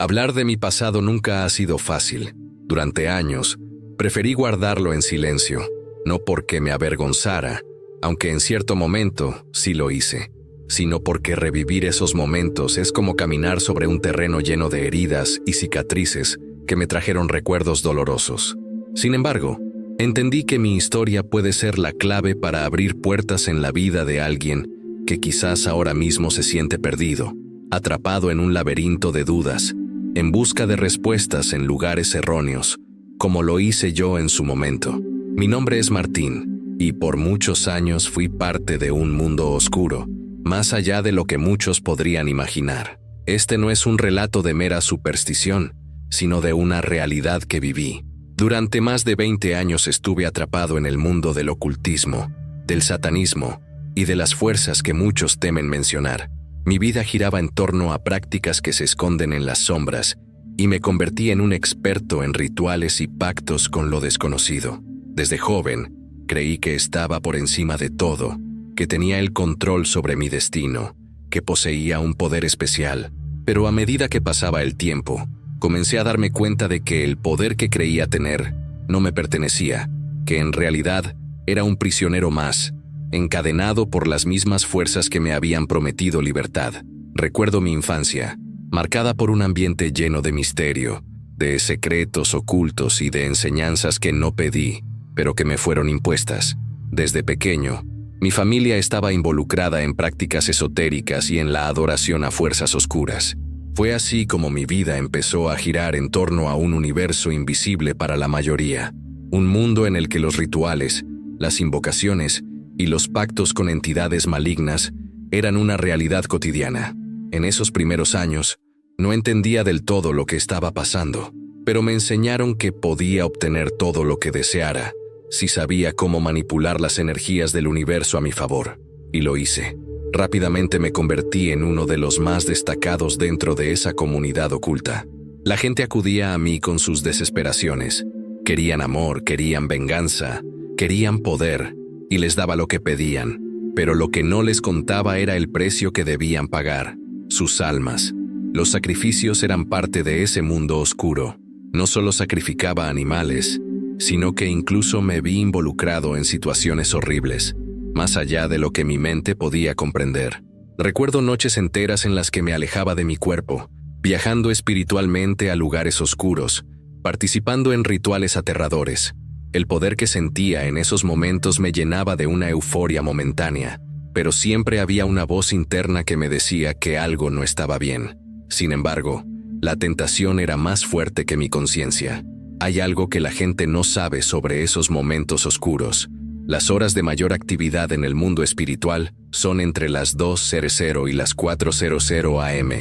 Hablar de mi pasado nunca ha sido fácil. Durante años, preferí guardarlo en silencio, no porque me avergonzara, aunque en cierto momento sí lo hice, sino porque revivir esos momentos es como caminar sobre un terreno lleno de heridas y cicatrices que me trajeron recuerdos dolorosos. Sin embargo, entendí que mi historia puede ser la clave para abrir puertas en la vida de alguien que quizás ahora mismo se siente perdido, atrapado en un laberinto de dudas, en busca de respuestas en lugares erróneos, como lo hice yo en su momento. Mi nombre es Martín, y por muchos años fui parte de un mundo oscuro, más allá de lo que muchos podrían imaginar. Este no es un relato de mera superstición, sino de una realidad que viví. Durante más de 20 años estuve atrapado en el mundo del ocultismo, del satanismo y de las fuerzas que muchos temen mencionar. Mi vida giraba en torno a prácticas que se esconden en las sombras y me convertí en un experto en rituales y pactos con lo desconocido. Desde joven, creí que estaba por encima de todo, que tenía el control sobre mi destino, que poseía un poder especial. Pero a medida que pasaba el tiempo, comencé a darme cuenta de que el poder que creía tener no me pertenecía, que en realidad era un prisionero más, encadenado por las mismas fuerzas que me habían prometido libertad. Recuerdo mi infancia, marcada por un ambiente lleno de misterio, de secretos ocultos y de enseñanzas que no pedí, pero que me fueron impuestas. Desde pequeño, mi familia estaba involucrada en prácticas esotéricas y en la adoración a fuerzas oscuras. Fue así como mi vida empezó a girar en torno a un universo invisible para la mayoría, un mundo en el que los rituales, las invocaciones y los pactos con entidades malignas eran una realidad cotidiana. En esos primeros años, no entendía del todo lo que estaba pasando, pero me enseñaron que podía obtener todo lo que deseara, si sabía cómo manipular las energías del universo a mi favor, y lo hice. Rápidamente me convertí en uno de los más destacados dentro de esa comunidad oculta. La gente acudía a mí con sus desesperaciones. Querían amor, querían venganza, querían poder, y les daba lo que pedían, pero lo que no les contaba era el precio que debían pagar, sus almas. Los sacrificios eran parte de ese mundo oscuro. No solo sacrificaba animales, sino que incluso me vi involucrado en situaciones horribles, más allá de lo que mi mente podía comprender. Recuerdo noches enteras en las que me alejaba de mi cuerpo, viajando espiritualmente a lugares oscuros, participando en rituales aterradores. El poder que sentía en esos momentos me llenaba de una euforia momentánea, pero siempre había una voz interna que me decía que algo no estaba bien. Sin embargo, la tentación era más fuerte que mi conciencia. Hay algo que la gente no sabe sobre esos momentos oscuros. Las horas de mayor actividad en el mundo espiritual son entre las 2:00 y las 4:00 am.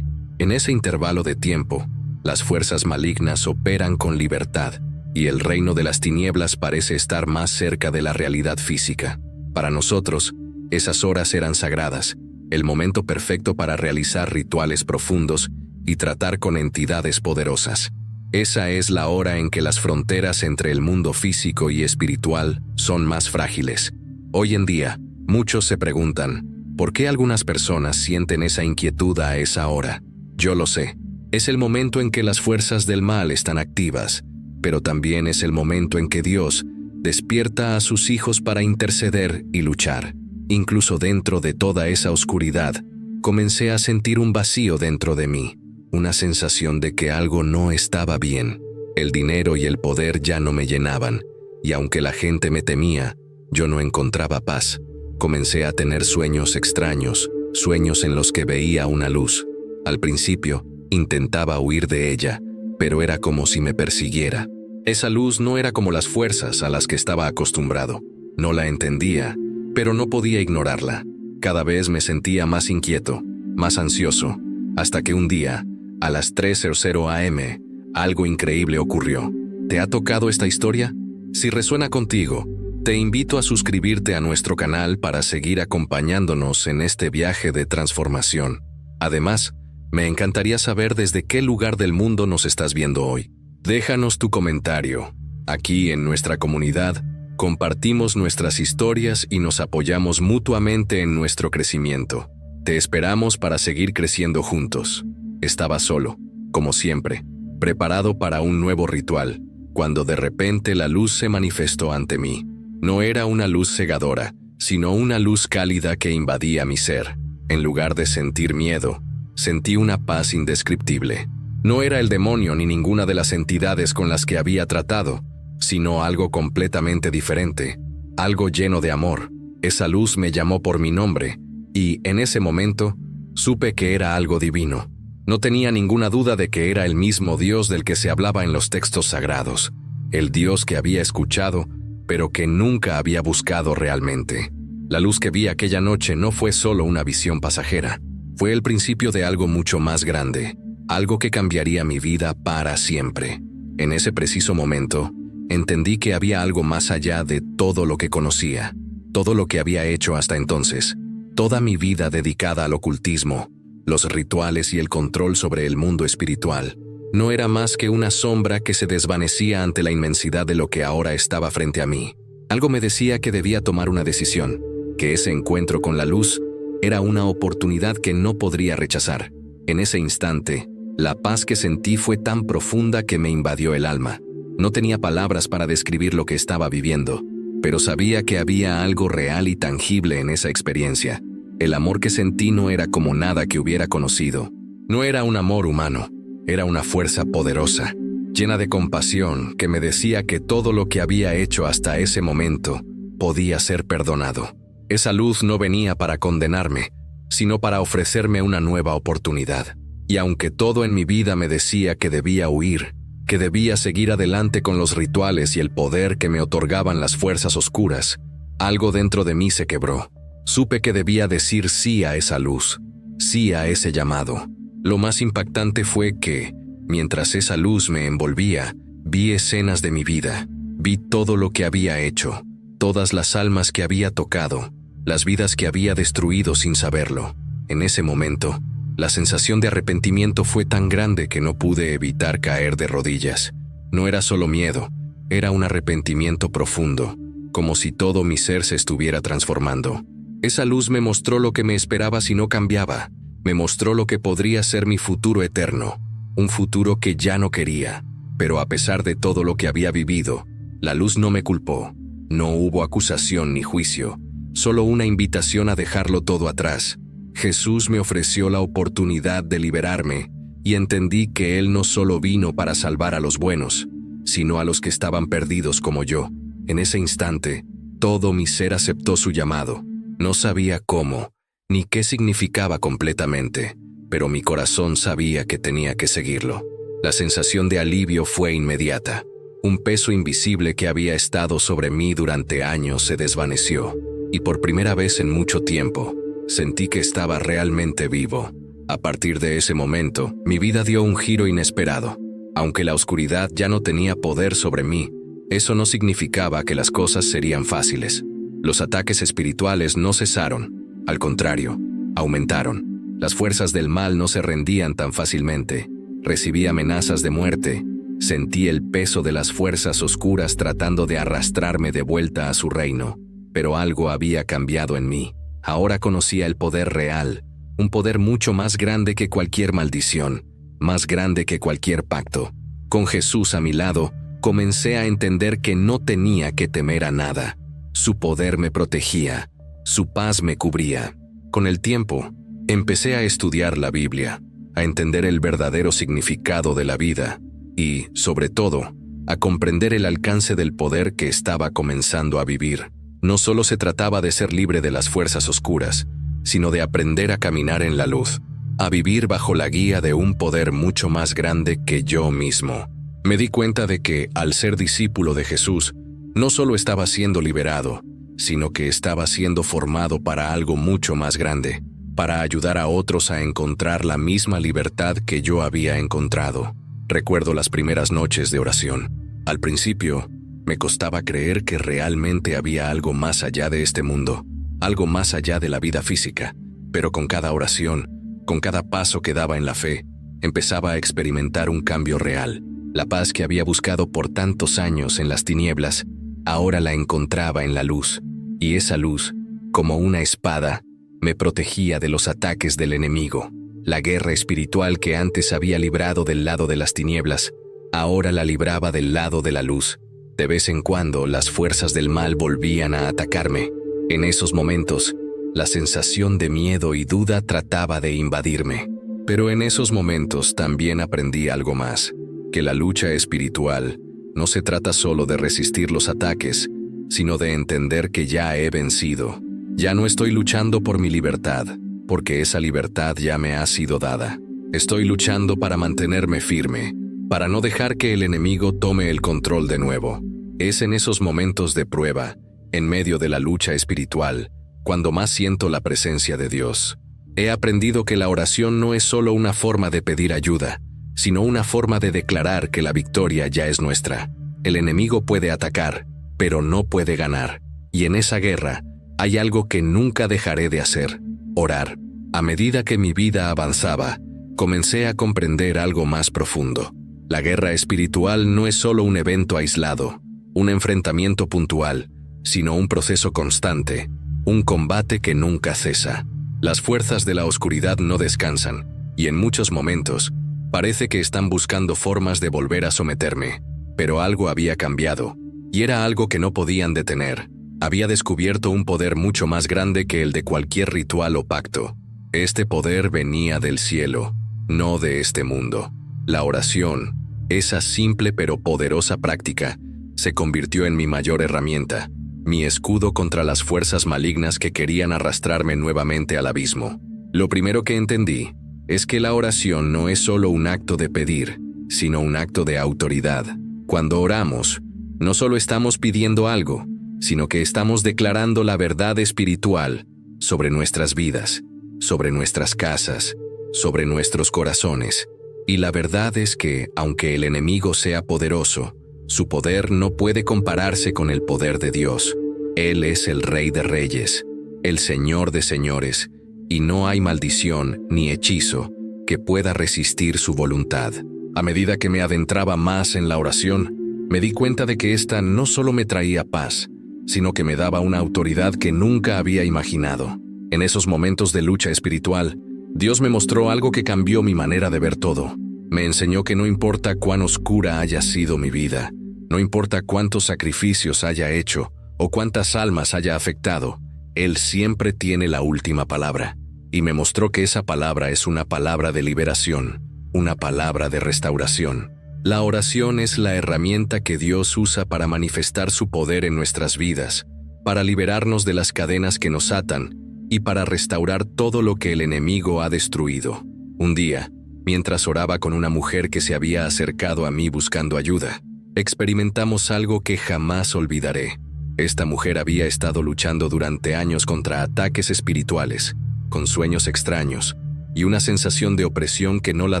En ese intervalo de tiempo, las fuerzas malignas operan con libertad, y el reino de las tinieblas parece estar más cerca de la realidad física. Para nosotros, esas horas eran sagradas, el momento perfecto para realizar rituales profundos y tratar con entidades poderosas. Esa es la hora en que las fronteras entre el mundo físico y espiritual son más frágiles. Hoy en día, muchos se preguntan, ¿por qué algunas personas sienten esa inquietud a esa hora? Yo lo sé. Es el momento en que las fuerzas del mal están activas, pero también es el momento en que Dios despierta a sus hijos para interceder y luchar. Incluso dentro de toda esa oscuridad, comencé a sentir un vacío dentro de mí, una sensación de que algo no estaba bien. El dinero y el poder ya no me llenaban, y aunque la gente me temía, yo no encontraba paz. Comencé a tener sueños extraños, sueños en los que veía una luz. Al principio, intentaba huir de ella, pero era como si me persiguiera. Esa luz no era como las fuerzas a las que estaba acostumbrado. No la entendía, pero no podía ignorarla. Cada vez me sentía más inquieto, más ansioso, hasta que un día, a las 3:00 am, algo increíble ocurrió. ¿Te ha tocado esta historia? Si resuena contigo, te invito a suscribirte a nuestro canal para seguir acompañándonos en este viaje de transformación. Además, me encantaría saber desde qué lugar del mundo nos estás viendo hoy. Déjanos tu comentario. Aquí en nuestra comunidad, compartimos nuestras historias y nos apoyamos mutuamente en nuestro crecimiento. Te esperamos para seguir creciendo juntos. Estaba solo, como siempre, preparado para un nuevo ritual, cuando de repente la luz se manifestó ante mí. No era una luz cegadora, sino una luz cálida que invadía mi ser. En lugar de sentir miedo, sentí una paz indescriptible. No era el demonio ni ninguna de las entidades con las que había tratado, sino algo completamente diferente, algo lleno de amor. Esa luz me llamó por mi nombre, y, en ese momento, supe que era algo divino. No tenía ninguna duda de que era el mismo Dios del que se hablaba en los textos sagrados, el Dios que había escuchado, pero que nunca había buscado realmente. La luz que vi aquella noche no fue solo una visión pasajera, fue el principio de algo mucho más grande, algo que cambiaría mi vida para siempre. En ese preciso momento, entendí que había algo más allá de todo lo que conocía, todo lo que había hecho hasta entonces, toda mi vida dedicada al ocultismo, los rituales y el control sobre el mundo espiritual. No era más que una sombra que se desvanecía ante la inmensidad de lo que ahora estaba frente a mí. Algo me decía que debía tomar una decisión, que ese encuentro con la luz era una oportunidad que no podría rechazar. En ese instante, la paz que sentí fue tan profunda que me invadió el alma. No tenía palabras para describir lo que estaba viviendo, pero sabía que había algo real y tangible en esa experiencia. El amor que sentí no era como nada que hubiera conocido. No era un amor humano, era una fuerza poderosa, llena de compasión, que me decía que todo lo que había hecho hasta ese momento podía ser perdonado. Esa luz no venía para condenarme, sino para ofrecerme una nueva oportunidad. Y aunque todo en mi vida me decía que debía huir, que debía seguir adelante con los rituales y el poder que me otorgaban las fuerzas oscuras, algo dentro de mí se quebró. Supe que debía decir sí a esa luz, sí a ese llamado. Lo más impactante fue que, mientras esa luz me envolvía, vi escenas de mi vida, vi todo lo que había hecho, todas las almas que había tocado, las vidas que había destruido sin saberlo. En ese momento, la sensación de arrepentimiento fue tan grande que no pude evitar caer de rodillas. No era solo miedo, era un arrepentimiento profundo, como si todo mi ser se estuviera transformando. Esa luz me mostró lo que me esperaba si no cambiaba, me mostró lo que podría ser mi futuro eterno, un futuro que ya no quería. Pero a pesar de todo lo que había vivido, la luz no me culpó. No hubo acusación ni juicio, solo una invitación a dejarlo todo atrás. Jesús me ofreció la oportunidad de liberarme y entendí que Él no solo vino para salvar a los buenos, sino a los que estaban perdidos como yo. En ese instante, todo mi ser aceptó su llamado. No sabía cómo, ni qué significaba completamente, pero mi corazón sabía que tenía que seguirlo. La sensación de alivio fue inmediata. Un peso invisible que había estado sobre mí durante años se desvaneció, y por primera vez en mucho tiempo, sentí que estaba realmente vivo. A partir de ese momento, mi vida dio un giro inesperado. Aunque la oscuridad ya no tenía poder sobre mí, eso no significaba que las cosas serían fáciles. Los ataques espirituales no cesaron, al contrario, aumentaron. Las fuerzas del mal no se rendían tan fácilmente. Recibí amenazas de muerte. Sentí el peso de las fuerzas oscuras tratando de arrastrarme de vuelta a su reino. Pero algo había cambiado en mí. Ahora conocía el poder real, un poder mucho más grande que cualquier maldición, más grande que cualquier pacto. Con Jesús a mi lado, comencé a entender que no tenía que temer a nada. Su poder me protegía, su paz me cubría. Con el tiempo, empecé a estudiar la Biblia, a entender el verdadero significado de la vida y, sobre todo, a comprender el alcance del poder que estaba comenzando a vivir. No solo se trataba de ser libre de las fuerzas oscuras, sino de aprender a caminar en la luz, a vivir bajo la guía de un poder mucho más grande que yo mismo. Me di cuenta de que, al ser discípulo de Jesús, no solo estaba siendo liberado, sino que estaba siendo formado para algo mucho más grande, para ayudar a otros a encontrar la misma libertad que yo había encontrado. Recuerdo las primeras noches de oración. Al principio, me costaba creer que realmente había algo más allá de este mundo, algo más allá de la vida física, pero con cada oración, con cada paso que daba en la fe, empezaba a experimentar un cambio real. La paz que había buscado por tantos años en las tinieblas, ahora la encontraba en la luz, y esa luz, como una espada, me protegía de los ataques del enemigo. La guerra espiritual que antes había librado del lado de las tinieblas, ahora la libraba del lado de la luz. De vez en cuando, las fuerzas del mal volvían a atacarme. En esos momentos, la sensación de miedo y duda trataba de invadirme. Pero en esos momentos también aprendí algo más, que la lucha espiritual no se trata solo de resistir los ataques, sino de entender que ya he vencido. Ya no estoy luchando por mi libertad, porque esa libertad ya me ha sido dada. Estoy luchando para mantenerme firme, para no dejar que el enemigo tome el control de nuevo. Es en esos momentos de prueba, en medio de la lucha espiritual, cuando más siento la presencia de Dios. He aprendido que la oración no es solo una forma de pedir ayuda, sino una forma de declarar que la victoria ya es nuestra. El enemigo puede atacar, pero no puede ganar. Y en esa guerra, hay algo que nunca dejaré de hacer: orar. A medida que mi vida avanzaba, comencé a comprender algo más profundo. La guerra espiritual no es solo un evento aislado, un enfrentamiento puntual, sino un proceso constante, un combate que nunca cesa. Las fuerzas de la oscuridad no descansan, y en muchos momentos, parece que están buscando formas de volver a someterme. Pero algo había cambiado, y era algo que no podían detener. Había descubierto un poder mucho más grande que el de cualquier ritual o pacto. Este poder venía del cielo, no de este mundo. La oración, esa simple pero poderosa práctica, se convirtió en mi mayor herramienta, mi escudo contra las fuerzas malignas que querían arrastrarme nuevamente al abismo. Lo primero que entendí es que la oración no es solo un acto de pedir, sino un acto de autoridad. Cuando oramos, no solo estamos pidiendo algo, sino que estamos declarando la verdad espiritual sobre nuestras vidas, sobre nuestras casas, sobre nuestros corazones. Y la verdad es que, aunque el enemigo sea poderoso, su poder no puede compararse con el poder de Dios. Él es el Rey de Reyes, el Señor de Señores, y no hay maldición ni hechizo que pueda resistir su voluntad. A medida que me adentraba más en la oración, me di cuenta de que esta no solo me traía paz, sino que me daba una autoridad que nunca había imaginado. En esos momentos de lucha espiritual, Dios me mostró algo que cambió mi manera de ver todo. Me enseñó que no importa cuán oscura haya sido mi vida, no importa cuántos sacrificios haya hecho o cuántas almas haya afectado, Él siempre tiene la última palabra. Y me mostró que esa palabra es una palabra de liberación, una palabra de restauración. La oración es la herramienta que Dios usa para manifestar su poder en nuestras vidas, para liberarnos de las cadenas que nos atan y para restaurar todo lo que el enemigo ha destruido. Un día, mientras oraba con una mujer que se había acercado a mí buscando ayuda, experimentamos algo que jamás olvidaré. Esta mujer había estado luchando durante años contra ataques espirituales, con sueños extraños y una sensación de opresión que no la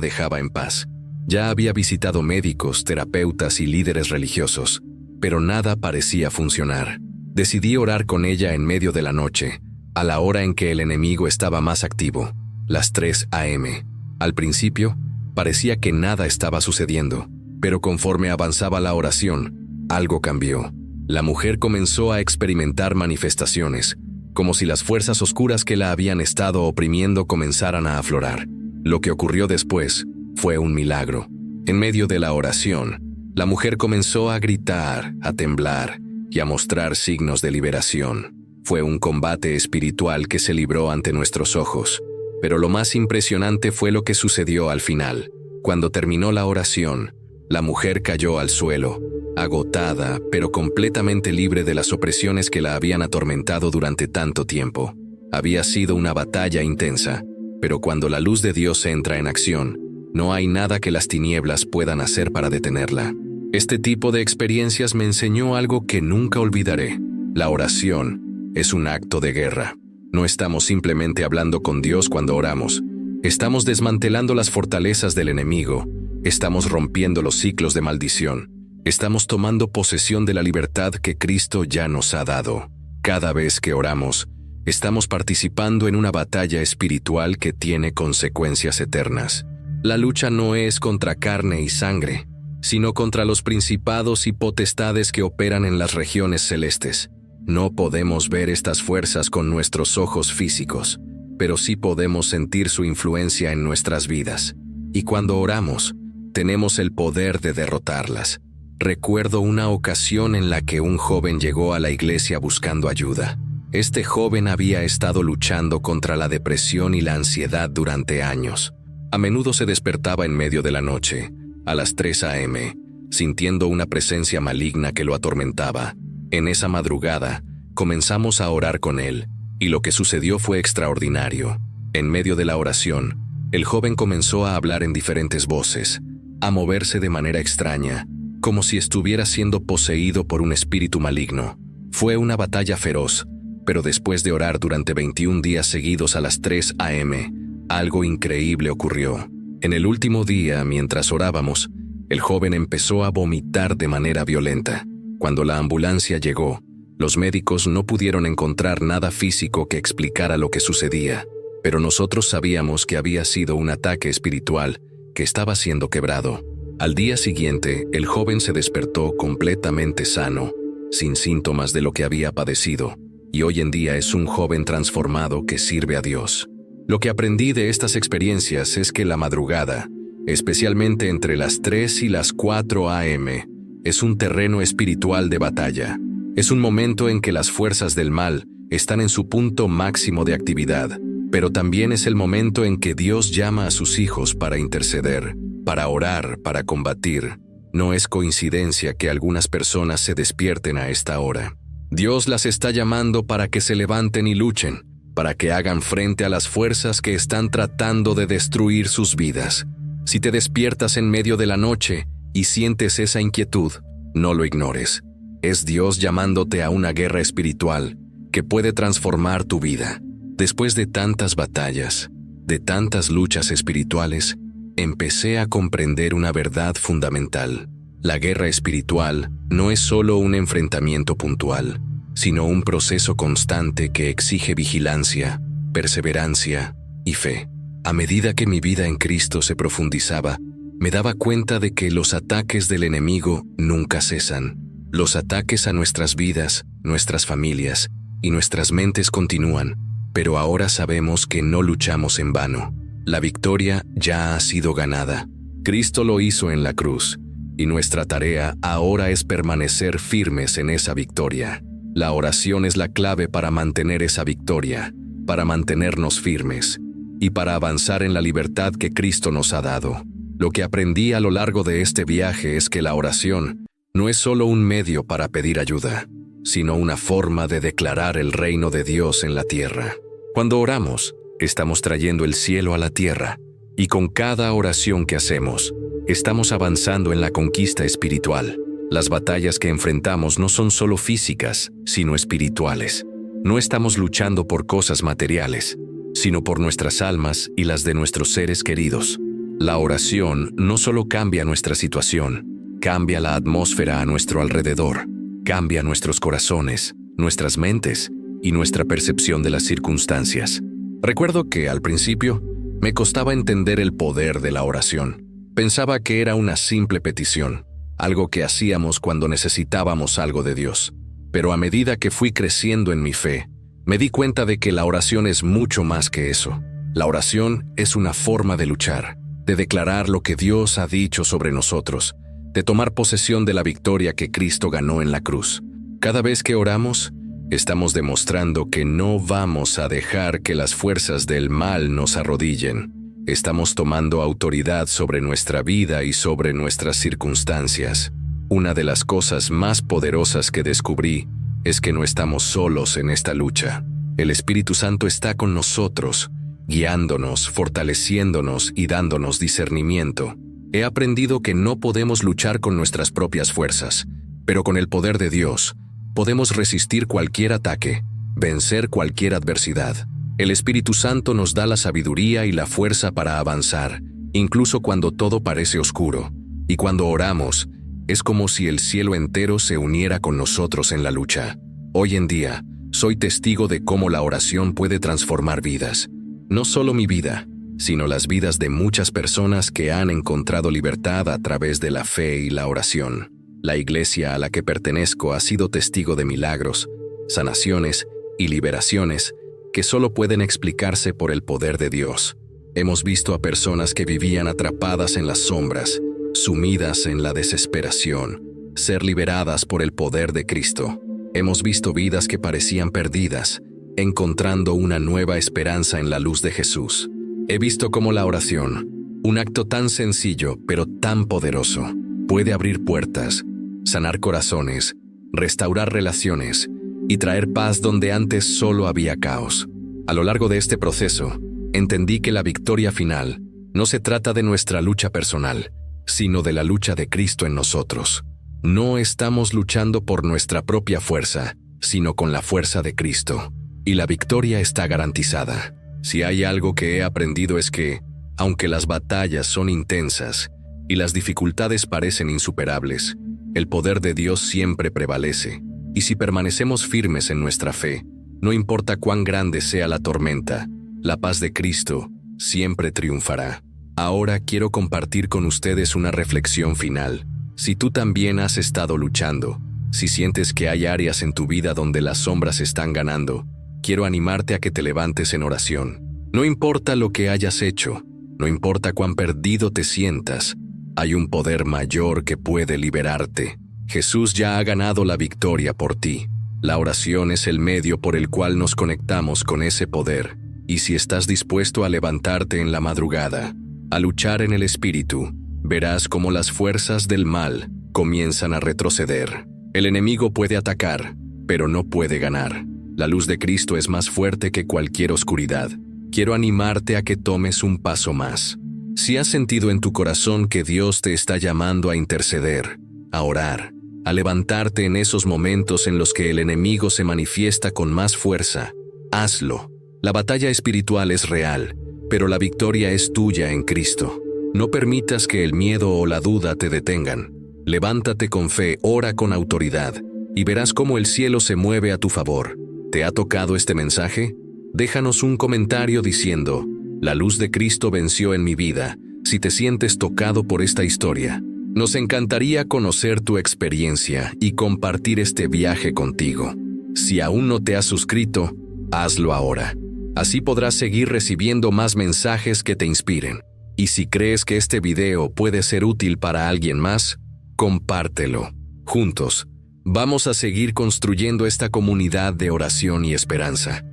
dejaba en paz. Ya había visitado médicos, terapeutas y líderes religiosos, pero nada parecía funcionar. Decidí orar con ella en medio de la noche, a la hora en que el enemigo estaba más activo, las 3 a.m. Al principio, parecía que nada estaba sucediendo, pero conforme avanzaba la oración, algo cambió. La mujer comenzó a experimentar manifestaciones, como si las fuerzas oscuras que la habían estado oprimiendo comenzaran a aflorar. Lo que ocurrió después fue un milagro. En medio de la oración, la mujer comenzó a gritar, a temblar y a mostrar signos de liberación. Fue un combate espiritual que se libró ante nuestros ojos, pero lo más impresionante fue lo que sucedió al final. Cuando terminó la oración, la mujer cayó al suelo, agotada, pero completamente libre de las opresiones que la habían atormentado durante tanto tiempo. Había sido una batalla intensa, pero cuando la luz de Dios entra en acción, no hay nada que las tinieblas puedan hacer para detenerla. Este tipo de experiencias me enseñó algo que nunca olvidaré. La oración es un acto de guerra. No estamos simplemente hablando con Dios cuando oramos. Estamos desmantelando las fortalezas del enemigo. Estamos rompiendo los ciclos de maldición. Estamos tomando posesión de la libertad que Cristo ya nos ha dado. Cada vez que oramos, estamos participando en una batalla espiritual que tiene consecuencias eternas. La lucha no es contra carne y sangre, sino contra los principados y potestades que operan en las regiones celestes. No podemos ver estas fuerzas con nuestros ojos físicos, pero sí podemos sentir su influencia en nuestras vidas. Y cuando oramos, tenemos el poder de derrotarlas. Recuerdo una ocasión en la que un joven llegó a la iglesia buscando ayuda. Este joven había estado luchando contra la depresión y la ansiedad durante años. A menudo se despertaba en medio de la noche, a las 3 a.m., sintiendo una presencia maligna que lo atormentaba. En esa madrugada, comenzamos a orar con él, y lo que sucedió fue extraordinario. En medio de la oración, el joven comenzó a hablar en diferentes voces, a moverse de manera extraña, como si estuviera siendo poseído por un espíritu maligno. Fue una batalla feroz, pero después de orar durante 21 días seguidos a las 3 a.m., algo increíble ocurrió. En el último día, mientras orábamos, el joven empezó a vomitar de manera violenta. Cuando la ambulancia llegó, los médicos no pudieron encontrar nada físico que explicara lo que sucedía, pero nosotros sabíamos que había sido un ataque espiritual que estaba siendo quebrado. Al día siguiente, el joven se despertó completamente sano, sin síntomas de lo que había padecido, y hoy en día es un joven transformado que sirve a Dios. Lo que aprendí de estas experiencias es que la madrugada, especialmente entre las 3 y las 4 a.m., es un terreno espiritual de batalla. Es un momento en que las fuerzas del mal están en su punto máximo de actividad, pero también es el momento en que Dios llama a sus hijos para interceder, para orar, para combatir. No es coincidencia que algunas personas se despierten a esta hora. Dios las está llamando para que se levanten y luchen, para que hagan frente a las fuerzas que están tratando de destruir sus vidas. Si te despiertas en medio de la noche y sientes esa inquietud, no lo ignores. Es Dios llamándote a una guerra espiritual que puede transformar tu vida. Después de tantas batallas, de tantas luchas espirituales, empecé a comprender una verdad fundamental. La guerra espiritual no es solo un enfrentamiento puntual, sino un proceso constante que exige vigilancia, perseverancia y fe. A medida que mi vida en Cristo se profundizaba, me daba cuenta de que los ataques del enemigo nunca cesan. Los ataques a nuestras vidas, nuestras familias y nuestras mentes continúan, pero ahora sabemos que no luchamos en vano. La victoria ya ha sido ganada. Cristo lo hizo en la cruz, y nuestra tarea ahora es permanecer firmes en esa victoria. La oración es la clave para mantener esa victoria, para mantenernos firmes y para avanzar en la libertad que Cristo nos ha dado. Lo que aprendí a lo largo de este viaje es que la oración no es solo un medio para pedir ayuda, sino una forma de declarar el reino de Dios en la tierra. Cuando oramos, estamos trayendo el cielo a la tierra, y con cada oración que hacemos, estamos avanzando en la conquista espiritual. Las batallas que enfrentamos no son solo físicas, sino espirituales. No estamos luchando por cosas materiales, sino por nuestras almas y las de nuestros seres queridos. La oración no solo cambia nuestra situación, cambia la atmósfera a nuestro alrededor, cambia nuestros corazones, nuestras mentes y nuestra percepción de las circunstancias. Recuerdo que, al principio, me costaba entender el poder de la oración. Pensaba que era una simple petición, algo que hacíamos cuando necesitábamos algo de Dios. Pero a medida que fui creciendo en mi fe, me di cuenta de que la oración es mucho más que eso. La oración es una forma de luchar, de declarar lo que Dios ha dicho sobre nosotros, de tomar posesión de la victoria que Cristo ganó en la cruz. Cada vez que oramos, estamos demostrando que no vamos a dejar que las fuerzas del mal nos arrodillen. Estamos tomando autoridad sobre nuestra vida y sobre nuestras circunstancias. Una de las cosas más poderosas que descubrí es que no estamos solos en esta lucha. El Espíritu Santo está con nosotros, guiándonos, fortaleciéndonos y dándonos discernimiento. He aprendido que no podemos luchar con nuestras propias fuerzas, pero con el poder de Dios, podemos resistir cualquier ataque, vencer cualquier adversidad. El Espíritu Santo nos da la sabiduría y la fuerza para avanzar, incluso cuando todo parece oscuro. Y cuando oramos, es como si el cielo entero se uniera con nosotros en la lucha. Hoy en día, soy testigo de cómo la oración puede transformar vidas. No solo mi vida, sino las vidas de muchas personas que han encontrado libertad a través de la fe y la oración. La iglesia a la que pertenezco ha sido testigo de milagros, sanaciones y liberaciones que solo pueden explicarse por el poder de Dios. Hemos visto a personas que vivían atrapadas en las sombras, sumidas en la desesperación, ser liberadas por el poder de Cristo. Hemos visto vidas que parecían perdidas, encontrando una nueva esperanza en la luz de Jesús. He visto cómo la oración, un acto tan sencillo pero tan poderoso, puede abrir puertas, sanar corazones, restaurar relaciones y traer paz donde antes solo había caos. A lo largo de este proceso, entendí que la victoria final no se trata de nuestra lucha personal, sino de la lucha de Cristo en nosotros. No estamos luchando por nuestra propia fuerza, sino con la fuerza de Cristo, y la victoria está garantizada. Si hay algo que he aprendido es que, aunque las batallas son intensas y las dificultades parecen insuperables, el poder de Dios siempre prevalece, y si permanecemos firmes en nuestra fe, no importa cuán grande sea la tormenta, la paz de Cristo siempre triunfará. Ahora quiero compartir con ustedes una reflexión final. Si tú también has estado luchando, si sientes que hay áreas en tu vida donde las sombras están ganando, quiero animarte a que te levantes en oración. No importa lo que hayas hecho, no importa cuán perdido te sientas, hay un poder mayor que puede liberarte. Jesús ya ha ganado la victoria por ti. La oración es el medio por el cual nos conectamos con ese poder, y si estás dispuesto a levantarte en la madrugada, a luchar en el Espíritu, verás cómo las fuerzas del mal comienzan a retroceder. El enemigo puede atacar, pero no puede ganar. La luz de Cristo es más fuerte que cualquier oscuridad. Quiero animarte a que tomes un paso más. Si has sentido en tu corazón que Dios te está llamando a interceder, a orar, a levantarte en esos momentos en los que el enemigo se manifiesta con más fuerza, hazlo. La batalla espiritual es real, pero la victoria es tuya en Cristo. No permitas que el miedo o la duda te detengan. Levántate con fe, ora con autoridad, y verás cómo el cielo se mueve a tu favor. ¿Te ha tocado este mensaje? Déjanos un comentario diciendo, la luz de Cristo venció en mi vida, si te sientes tocado por esta historia. Nos encantaría conocer tu experiencia y compartir este viaje contigo. Si aún no te has suscrito, hazlo ahora. Así podrás seguir recibiendo más mensajes que te inspiren. Y si crees que este video puede ser útil para alguien más, compártelo. Juntos, vamos a seguir construyendo esta comunidad de oración y esperanza.